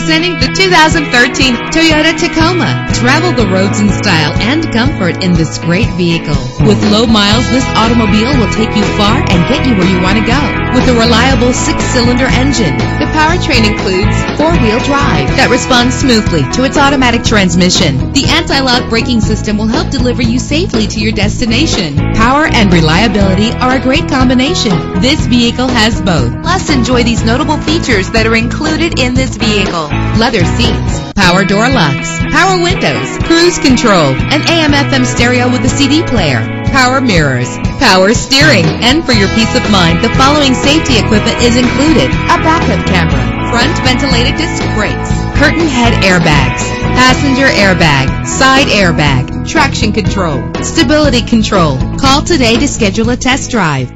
Presenting the 2013 Toyota Tacoma. Travel the roads in style and comfort in this great vehicle. With low miles, this automobile will take you far and get you where you want to go. With a reliable 6-cylinder engine, the powertrain includes 4-wheel drive that responds smoothly to its automatic transmission. The anti-lock braking system will help deliver you safely to your destination. Power and reliability are a great combination. This vehicle has both. Plus, enjoy these notable features that are included in this vehicle: leather seats, power door locks, power windows, cruise control, an AM/FM stereo with a CD player, power mirrors, power steering. And for your peace of mind, the following safety equipment is included: a backup camera, front ventilated disc brakes, curtain head airbags, passenger airbag, side airbag, traction control, stability control. Call today to schedule a test drive.